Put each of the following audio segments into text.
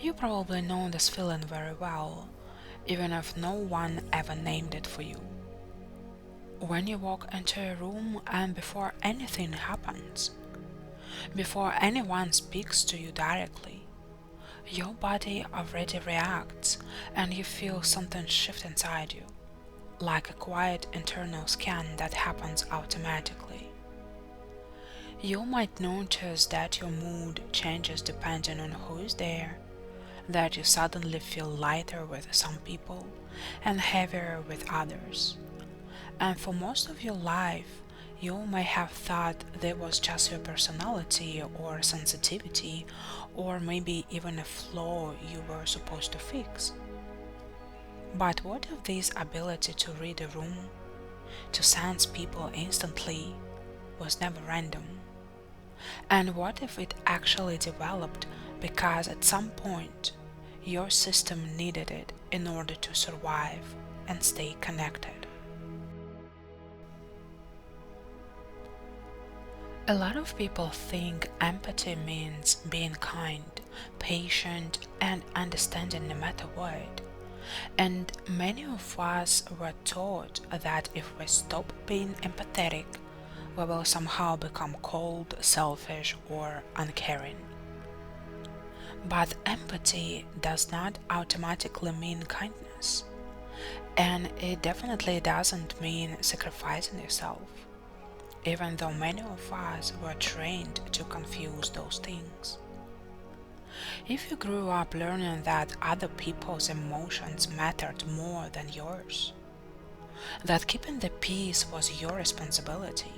You probably know this feeling very well, even if no one ever named it for you. When you walk into a room and before anything happens, before anyone speaks to you directly, your body already reacts and you feel something shift inside you, like a quiet internal scan that happens automatically. You might notice that your mood changes depending on who's there, that you suddenly feel lighter with some people and heavier with others. And for most of your life, you may have thought that was just your personality or sensitivity, or maybe even a flaw you were supposed to fix. But what if this ability to read a room, to sense people instantly, was never random? And what if it actually developed because at some point your system needed it in order to survive and stay connected? A lot of people think empathy means being kind, patient, and understanding no matter what. And many of us were taught that if we stop being empathetic, we will somehow become cold, selfish, or uncaring. But empathy does not automatically mean kindness, and it definitely doesn't mean sacrificing yourself, even though many of us were trained to confuse those things. If you grew up learning that other people's emotions mattered more than yours, that keeping the peace was your responsibility,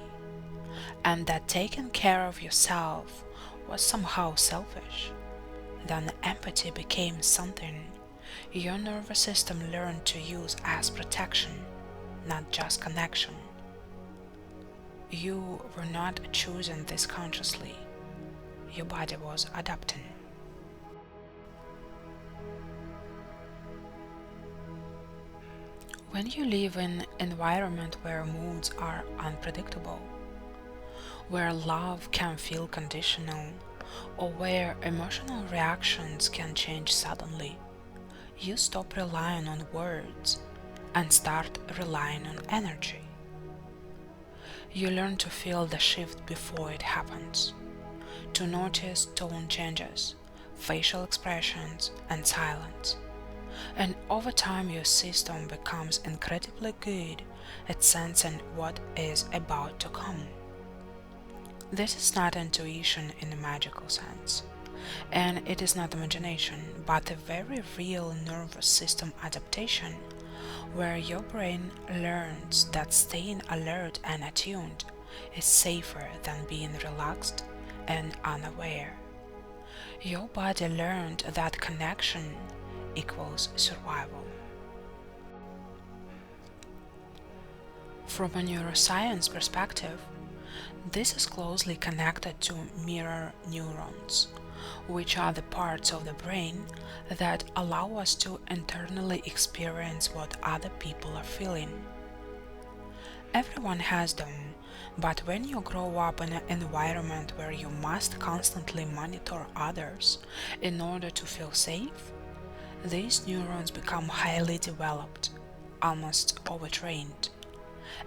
and that taking care of yourself was somehow selfish, then empathy became something your nervous system learned to use as protection, not just connection. You were not choosing this consciously, your body was adapting. When you live in an environment where moods are unpredictable, where love can feel conditional, or where emotional reactions can change suddenly, you stop relying on words and start relying on energy. You learn to feel the shift before it happens, to notice tone changes, facial expressions, and silence. And over time, your system becomes incredibly good at sensing what is about to come. This is not intuition in a magical sense, and it is not imagination, but a very real nervous system adaptation where your brain learns that staying alert and attuned is safer than being relaxed and unaware. Your body learned that connection equals survival. From a neuroscience perspective, this is closely connected to mirror neurons, which are the parts of the brain that allow us to internally experience what other people are feeling. Everyone has them, but when you grow up in an environment where you must constantly monitor others in order to feel safe, these neurons become highly developed, almost overtrained,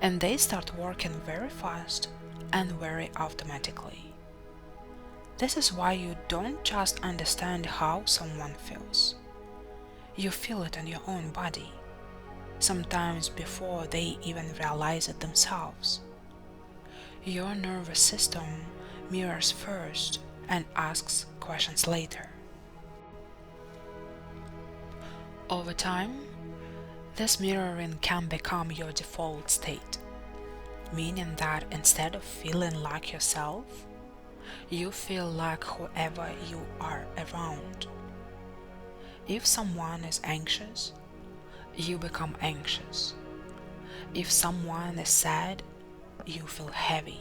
and they start working very fast and very automatically. This is why you don't just understand how someone feels. You feel it in your own body, sometimes before they even realize it themselves. Your nervous system mirrors first and asks questions later. Over time, this mirroring can become your default state, meaning that instead of feeling like yourself, you feel like whoever you are around. If someone is anxious, you become anxious. If someone is sad, you feel heavy.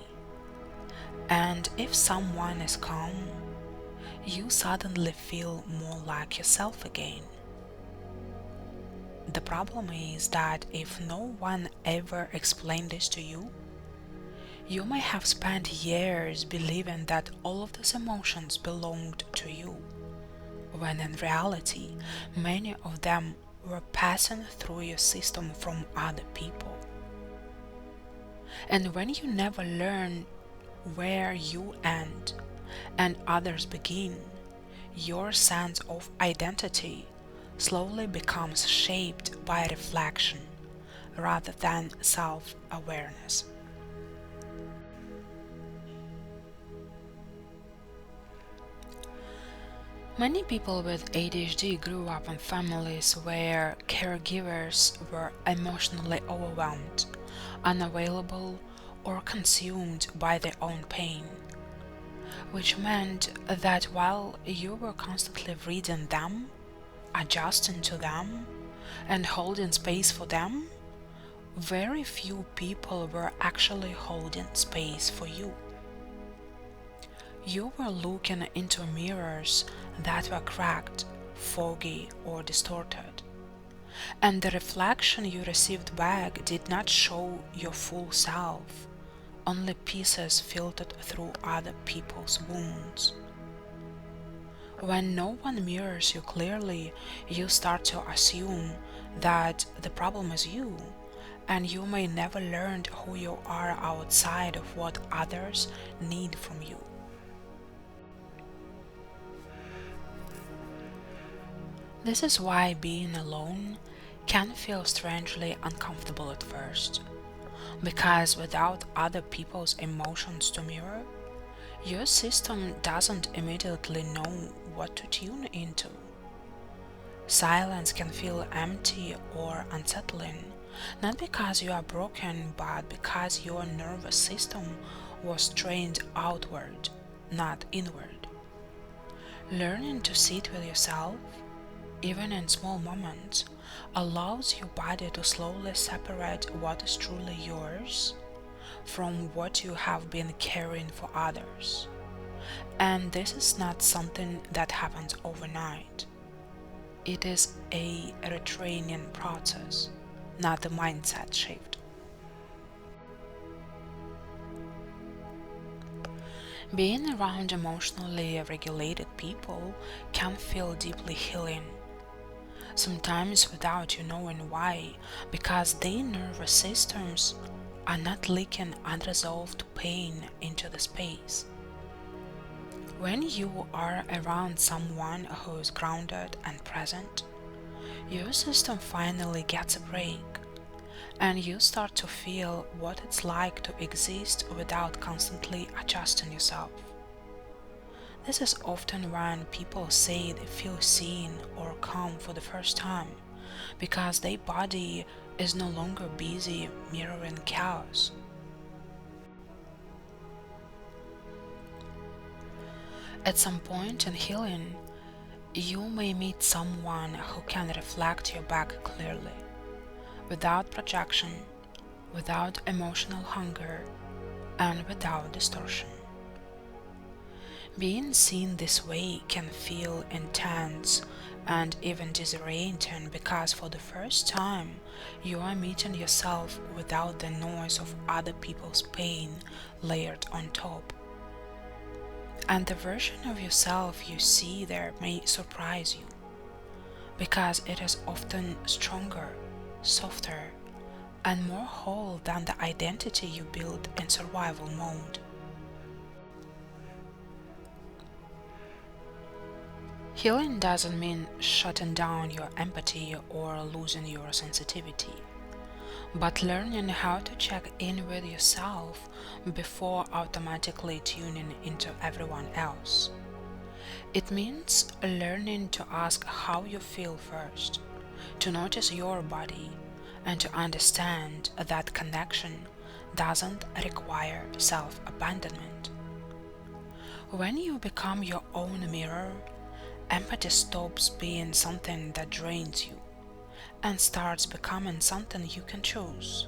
And if someone is calm, you suddenly feel more like yourself again. The problem is that if no one ever explained this to you, you may have spent years believing that all of these emotions belonged to you, when in reality, many of them were passing through your system from other people. And when you never learn where you end and others begin, your sense of identity slowly becomes shaped by reflection rather than self-awareness. Many people with ADHD grew up in families where caregivers were emotionally overwhelmed, unavailable, or consumed by their own pain, which meant that while you were constantly reading them, adjusting to them, and holding space for them, very few people were actually holding space for you. You were looking into mirrors that were cracked, foggy, or distorted, and the reflection you received back did not show your full self, only pieces filtered through other people's wounds. When no one mirrors you clearly, you start to assume that the problem is you, and you may never learn who you are outside of what others need from you. This is why being alone can feel strangely uncomfortable at first, because without other people's emotions to mirror, your system doesn't immediately know what to tune into. Silence can feel empty or unsettling, not because you are broken, but because your nervous system was trained outward, not inward. Learning to sit with yourself, even in small moments, allows your body to slowly separate what is truly yours from what you have been carrying for others. And this is not something that happens overnight. It is a retraining process, not a mindset shift. Being around emotionally regulated people can feel deeply healing, sometimes without you knowing why, because their nervous systems are not leaking unresolved pain into the space. When you are around someone who is grounded and present, your system finally gets a break, and you start to feel what it's like to exist without constantly adjusting yourself. This is often when people say they feel seen or calm for the first time, because their body is no longer busy mirroring chaos. At some point in healing, you may meet someone who can reflect your back clearly, without projection, without emotional hunger, and without distortion. Being seen this way can feel intense and even disorienting, because for the first time you are meeting yourself without the noise of other people's pain layered on top. And the version of yourself you see there may surprise you, because it is often stronger, softer, and more whole than the identity you built in survival mode. Healing doesn't mean shutting down your empathy or losing your sensitivity, but learning how to check in with yourself before automatically tuning into everyone else. It means learning to ask how you feel first, to notice your body, and to understand that connection doesn't require self-abandonment. When you become your own mirror, empathy stops being something that drains you and starts becoming something you can choose,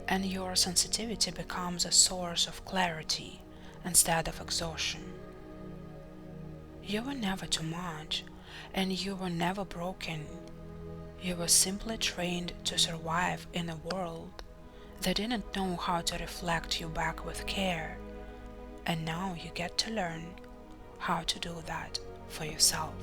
and your sensitivity becomes a source of clarity instead of exhaustion. You were never too much, and you were never broken. You were simply trained to survive in a world that didn't know how to reflect you back with care, and now you get to learn how to do that for yourself.